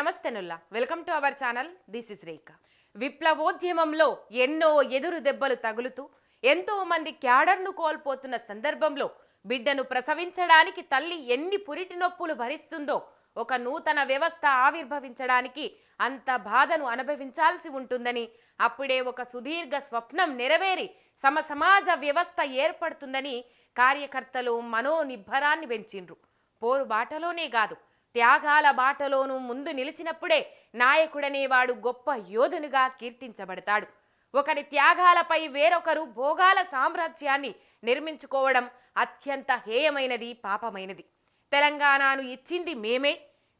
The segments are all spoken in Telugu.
నమస్తే నుల్లా welcome to our channel. This is Rekha. విప్లవోద్యమంలో ఎన్నో ఎదురు దెబ్బలు తగులుతూ ఎంతో మంది క్యాడర్ను కోల్పోతున్న సందర్భంలో బిడ్డను ప్రసవించడానికి తల్లి ఎన్ని పురిటి నొప్పులు భరిస్తుందో ఒక నూతన వ్యవస్థ ఆవిర్భవించడానికి అంత బాధను అనుభవించాల్సి ఉంటుందని, అప్పుడే ఒక సుదీర్ఘ స్వప్నం నెరవేరి సమాజ వ్యవస్థ ఏర్పడుతుందని కార్యకర్తలు మనోనిబ్బరాన్ని పెంచిండ్రు. పోరు బాటలోనే కాదు, త్యాగాల బాటలోనూ ముందు నిలిచినప్పుడే నాయకుడనేవాడు గొప్ప యోధునిగా కీర్తించబడతాడు. ఒకరి త్యాగాలపై వేరొకరు భోగాల సామ్రాజ్యాన్ని నిర్మించుకోవడం అత్యంత హేయమైనది, పాపమైనది. తెలంగాణను ఇచ్చింది మేమే,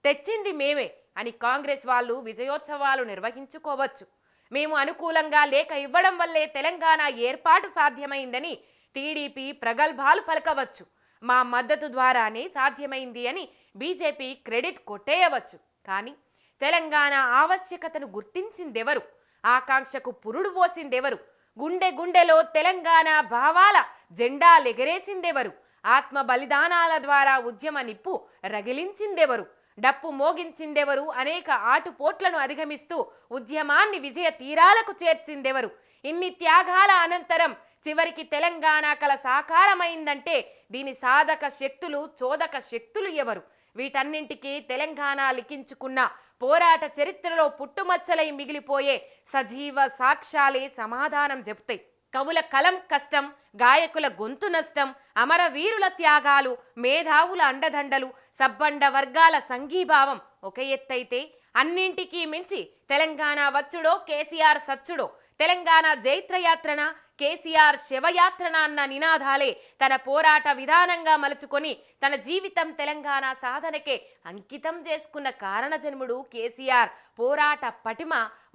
తెచ్చింది మేమే అని కాంగ్రెస్ వాళ్ళు విజయోత్సవాలు నిర్వహించుకోవచ్చు. మేము అనుకూలంగా లేక ఇవ్వడం వల్లే తెలంగాణ ఏర్పాటు సాధ్యమైందని టీడీపీ ప్రగల్భాలు పలకవచ్చు. మా మద్దతు ద్వారానే సాధ్యమైంది అని బీజేపీ క్రెడిట్ కొట్టేయవచ్చు. కానీ తెలంగాణ ఆవశ్యకతను గుర్తించిందెవరు? ఆకాంక్షకు పురుడు పోసిందెవరు? గుండె గుండెలో తెలంగాణ భావాల జెండా లెగరేసిందెవరు? ఆత్మ బలిదానాల ద్వారా ఉద్యమ నిప్పు రగిలించిందెవరు? డప్పు మోగించిందెవరు? అనేక ఆటుపోట్లను అధిగమిస్తూ ఉద్యమాన్ని విజయ తీరాలకు చేర్చిందెవరు? ఇన్ని త్యాగాల అనంతరం చివరికి తెలంగాణ కల సాకారమైందంటే దీని సాధక శక్తులు, చోదక శక్తులు ఎవరు? వీటన్నింటికీ తెలంగాణ లిఖించుకున్న పోరాట చరిత్రలో పుట్టుమచ్చలై మిగిలిపోయే సజీవ సాక్ష్యాలే సమాధానం చెబుతాయి. కవుల కలం కష్టం, గాయకుల గొంతు నష్టం, అమరవీరుల త్యాగాలు, మేధావుల అండదండలు, సబ్బండ వర్గాల సంఘీభావం ఒక ఎత్తైతే, అన్నింటికీ మించి తెలంగాణ వచ్చుడో కేసీఆర్ సచ్చుడో, తెలంగాణ జైత్రయాత్రన కేసీఆర్ శవయాత్రన అన్న నినాదాలే తన పోరాట విధానంగా మలుచుకొని తన జీవితం తెలంగాణ సాధనకే అంకితం చేసుకున్న కారణజన్ముడు కేసీఆర్. పోరాట పటిమ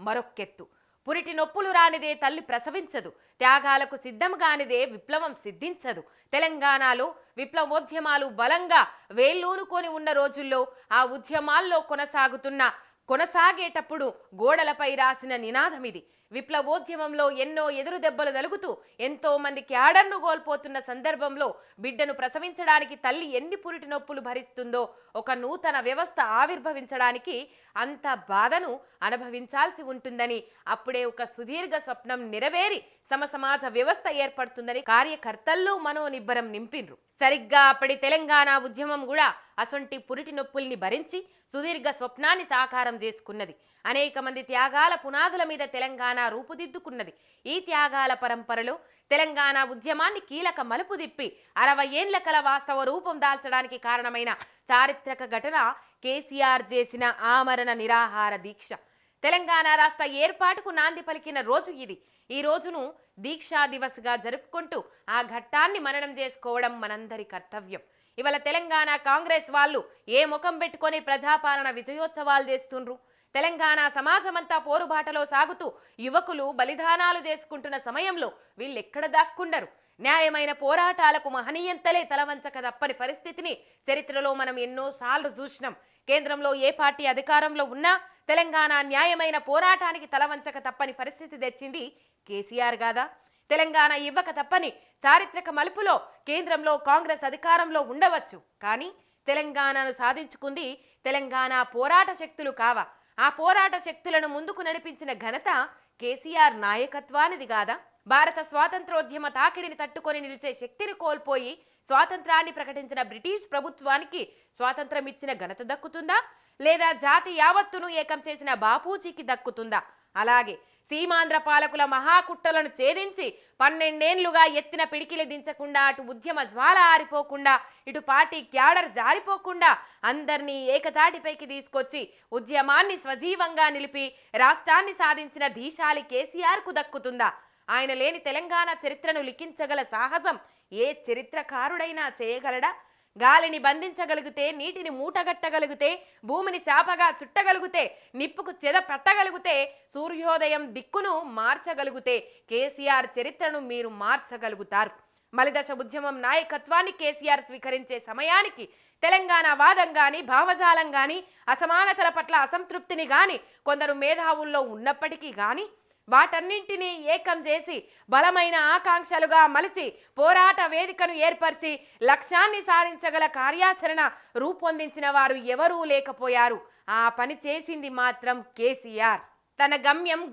మరొక్కెత్తు. పురిటి నొప్పులు రానిదే తల్లి ప్రసవించదు, త్యాగాలకు సిద్ధం కానిదే విప్లవం సిద్ధించదు. తెలంగాణలో విప్లవోద్యమాలు బలంగా వేళ్ళూనుకొని ఉన్న రోజుల్లో ఆ ఉద్యమాల్లో కొనసాగేటప్పుడు గోడలపై రాసిన నినాదం ఇది. విప్లవోద్యమంలో ఎన్నో ఎదురు దెబ్బలు తలుగుతూ ఎంతో మంది క్యాడర్ను కోల్పోతున్న సందర్భంలో బిడ్డను ప్రసవించడానికి తల్లి ఎన్ని పురిటి నొప్పులు భరిస్తుందో ఒక నూతన వ్యవస్థ ఆవిర్భవించడానికి అంత బాధను అనుభవించాల్సి ఉంటుందని, అప్పుడే ఒక సుదీర్ఘ స్వప్నం నెరవేరి సమాజ వ్యవస్థ ఏర్పడుతుందని కార్యకర్తల్లో మనోనిబ్బరం నింపిండ్రు. సరిగ్గా అప్పటి తెలంగాణ ఉద్యమం కూడా అసొంటి పురిటి నొప్పుల్ని భరించి సుదీర్ఘ స్వప్నాన్ని సాకారం చేసుకున్నది. అనేక మంది త్యాగాల పునాదుల మీద తెలంగాణ రూపుదిద్దుకున్నది. ఈ త్యాగాల పరంపరలో తెలంగాణ ఉద్యమాన్ని కీలక మలుపు తిప్పి 60 ఏండ్ల కల వాస్తవ రూపం దాల్చడానికి కారణమైన చారిత్రక ఘటన కేసీఆర్ చేసిన ఆమరణ నిరాహార దీక్ష. తెలంగాణ రాష్ట్ర ఏర్పాటుకు నాంది పలికిన రోజు ఇది. ఈ రోజును దీక్షా దివస్గా జరుపుకుంటూ ఆ ఘట్టాన్ని మననం చేసుకోవడం మనందరి కర్తవ్యం. ఇవాళ తెలంగాణ కాంగ్రెస్ వాళ్ళు ఏ ముఖం పెట్టుకొని ప్రజాపాలన విజయోత్సవాలు చేస్తుండ్రు? తెలంగాణ సమాజమంతా పోరుబాటలో సాగుతూ యువకులు బలిదానాలు చేసుకుంటున్న సమయంలో వీళ్ళెక్కడ దాక్కుండరు? న్యాయమైన పోరాటాలకు మహనీయంతలే తలవంచక తప్పని పరిస్థితిని చరిత్రలో మనం ఎన్నోసార్లు చూసినాం. కేంద్రంలో ఏ పార్టీ అధికారంలో ఉన్నా తెలంగాణ న్యాయమైన పోరాటానికి తలవంచక తప్పని పరిస్థితి తెచ్చింది కేసీఆర్ కాదా? తెలంగాణ ఇవ్వక తప్పని చారిత్రక మలుపులో కేంద్రంలో కాంగ్రెస్ అధికారంలో ఉండవచ్చు, కానీ తెలంగాణను సాధించుకుంది తెలంగాణ పోరాట శక్తులు కావా? ఆ పోరాట శక్తులను ముందుకు నడిపించిన ఘనత కేసీఆర్ నాయకత్వానిది కాదా? భారత స్వాతంత్రోద్యమ తాకిడిని తట్టుకొని నిలిచే శక్తిని కోల్పోయి స్వాతంత్రాన్ని ప్రకటించిన బ్రిటిష్ ప్రభుత్వానికి స్వాతంత్రం ఇచ్చిన ఘనత దక్కుతుందా, లేదా జాతి యావత్తును ఏకం చేసిన బాపూజీకి దక్కుతుందా? అలాగే సీమాంధ్ర పాలకుల మహాకుట్టలను ఛేదించి 12 ఏండ్లుగా ఎత్తిన పిడికిలి దించకుండా, అటు ఉద్యమ జ్వాల ఆరిపోకుండా, ఇటు పార్టీ క్యాడర్ జారిపోకుండా అందరినీ ఏకతాటిపైకి తీసుకొచ్చి ఉద్యమాన్ని స్వజీవంగా నిలిపి రాష్ట్రాన్ని సాధించిన ధీశాలి కేసీఆర్కు దక్కుతుందా? ఆయన లేని తెలంగాణ చరిత్రను లిఖించగల సాహసం ఏ చరిత్రకారుడైనా చేయగలడా? గాలిని బంధించగలిగితే, నీటిని మూటగట్టగలిగితే, భూమిని చాపగా చుట్టగలిగితే, నిప్పుకు చెద పట్టగలిగితే, సూర్యోదయం దిక్కును మార్చగలిగితే కేసీఆర్ చరిత్రను మీరు మార్చగలుగుతారు. మలిదశ ఉద్యమం నాయకత్వాన్ని కేసీఆర్ స్వీకరించే సమయానికి తెలంగాణ వాదం కానీ, భావజాలం కానీ, అసమానతల పట్ల అసంతృప్తిని కానీ కొందరు మేధావుల్లో ఉన్నప్పటికీ కానీ వాటన్నింటినీ ఏకం చేసి బలమైన ఆకాంక్షలుగా మలిచి పోరాట వేదికను ఏర్పరిచి లక్ష్యాన్ని సాధించగల కార్యాచరణ రూపొందించిన వారు ఎవరూ లేకపోయారు. ఆ పని చేసింది మాత్రం కేసీఆర్. తన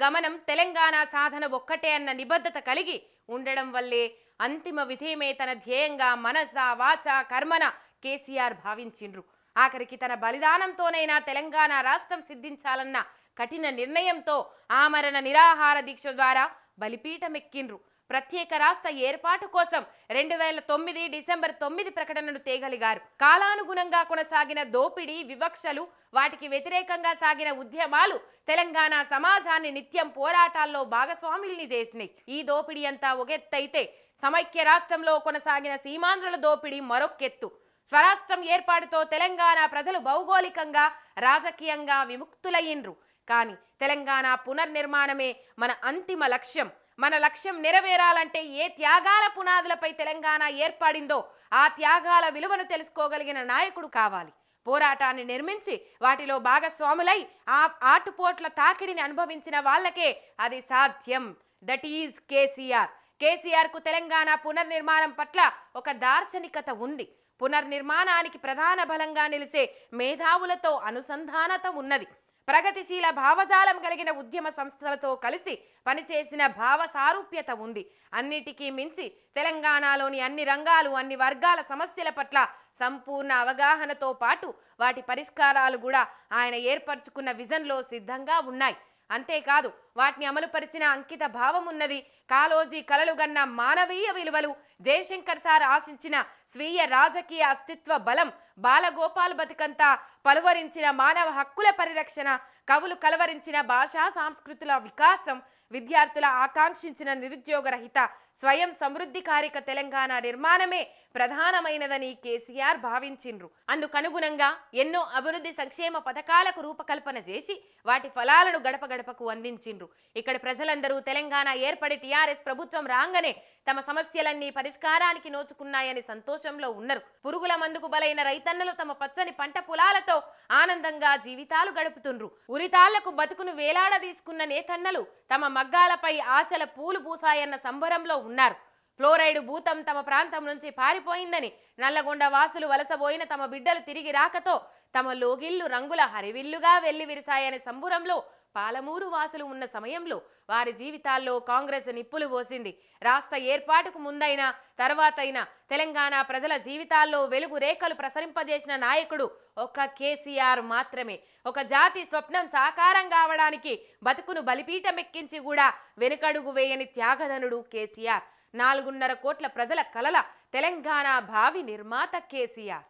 గమనం తెలంగాణ సాధన ఒక్కటే అన్న నిబద్ధత కలిగి ఉండడం వల్లే అంతిమ విజయమే తన ధ్యేయంగా మనస వాచ కర్మన కేసీఆర్ భావించిండ్రు. ఆఖరికి తన బలిదానంతోనైనా తెలంగాణ రాష్ట్రం సిద్ధించాలన్న కఠిన నిర్ణయంతో ఆమరణ నిరాహార దీక్ష ద్వారా బలిపీఠమెక్కిండ్రు. ప్రత్యేక రాష్ట్ర ఏర్పాటు కోసం 2009 డిసెంబర్ 9 ప్రకటనను తేగలిగారు. కాలానుగుణంగా కొనసాగిన దోపిడీ వివక్షలు, వాటికి వ్యతిరేకంగా సాగిన ఉద్యమాలు తెలంగాణ సమాజాన్ని నిత్యం పోరాటాల్లో భాగస్వాముల్ని చేసినాయి. ఈ దోపిడీ అంతా ఒకెత్తైతే సమైక్య రాష్ట్రంలో కొనసాగిన సీమాంధ్రుల దోపిడీ మరొక్కెత్తు. స్వరాష్ట్రం ఏర్పాటుతో తెలంగాణ ప్రజలు భౌగోళికంగా రాజకీయంగా విముక్తులయ్యిండ్రు. కానీ తెలంగాణ పునర్నిర్మాణమే మన అంతిమ లక్ష్యం. మన లక్ష్యం నెరవేరాలంటే ఏ త్యాగాల పునాదులపై తెలంగాణ ఏర్పడిందో ఆ త్యాగాల విలువను తెలుసుకోగలిగిన నాయకుడు కావాలి. పోరాటాన్ని నిర్మించి వాటిలో భాగస్వాములై ఆ ఆటుపోట్ల తాకిడిని అనుభవించిన వాళ్ళకే అది సాధ్యం. That is KCR. కేసీఆర్కు తెలంగాణ పునర్నిర్మాణం పట్ల ఒక దార్శనికత ఉంది. పునర్నిర్మాణానికి ప్రధాన బలంగా నిలిచే మేధావులతో అనుసంధానత ఉన్నది. ప్రగతిశీల భావజాలం కలిగిన ఉద్యమ సంస్థలతో కలిసి పనిచేసిన భావ సారూప్యత ఉంది. అన్నిటికీ మించి తెలంగాణలోని అన్ని రంగాలు, అన్ని వర్గాల సమస్యల పట్ల సంపూర్ణ అవగాహనతో పాటు వాటి పరిష్కారాలు కూడా ఆయన ఏర్పరచుకున్న విజన్లో సిద్ధంగా ఉన్నాయి. అంతేకాదు వాటిని అమలుపరిచిన అంకిత భావం ఉన్నది. కాళోజీ కలలుగన్న మానవీయ విలువలు, జయశంకర్ సార్ ఆశించిన స్వీయ రాజకీయ అస్తిత్వ బలం, బాలగోపాల్ బతుకంతా పలువరించిన మానవ హక్కుల పరిరక్షణ, కవులు కలవరించిన భాషా సాంస్కృతుల వికాసం, విద్యార్థుల ఆకాంక్షించిన నిరుద్యోగ రహిత స్వయం సమృద్ధికారిక తెలంగాణ నిర్మాణమే ప్రధానమైనదని కేసీఆర్ భావించిండ్రు. అందుకనుగుణంగా ఎన్నో అభివృద్ధి సంక్షేమ పథకాలకు రూపకల్పన చేసి వాటి ఫలాలను గడప గడపకు అందించిండ్రు. ఇక్కడ ప్రజలందరూ తెలంగాణ ఏర్పడి టీఆర్ఎస్ ప్రభుత్వం రాగానే తమ సమస్యలన్నీ పరిష్కారానికి నోచుకున్నాయని సంతోషంలో ఉన్నారు. పురుగుల మందుకు బలైన రైతన్నలు తమ పచ్చని పంట పొలాలతో ఆనందంగా జీవితాలు గడుపుతుండ్రు. ఉరితాళ్లకు బతుకును వేలాడదీసుకున్న నేతన్నలు తమ మగ్గాలపై ఆశల పూలు పూసాయన్న సంబరంలో ఉన్నారు. ఫ్లోరైడ్ భూతం తమ ప్రాంతం నుంచి పారిపోయిందని, నల్లగొండ వాసులు వలసబోయిన తమ బిడ్డలు తిరిగి రాకతో తమ లోగిళ్లు రంగుల హరివిల్లుగా వెళ్లి విరిసాయనే సంబురంలో పాలమూరు వాసులు ఉన్న సమయంలో వారి జీవితాల్లో కాంగ్రెస్ నిప్పులు పోసింది. రాష్ట్ర ఏర్పాటుకు ముందైనా తర్వాతైనా తెలంగాణ ప్రజల జీవితాల్లో వెలుగు రేఖలు ప్రసరింపజేసిన నాయకుడు ఒక్క కేసీఆర్ మాత్రమే. ఒక జాతి స్వప్నం సాకారం కావడానికి బతుకును బలిపీఠమెక్కించి కూడా వెనుకడుగు వేయని త్యాగధనుడు కేసీఆర్. 4.5 కోట్ల ప్రజల కలల తెలంగాణ భావి నిర్మాత కేసీఆర్.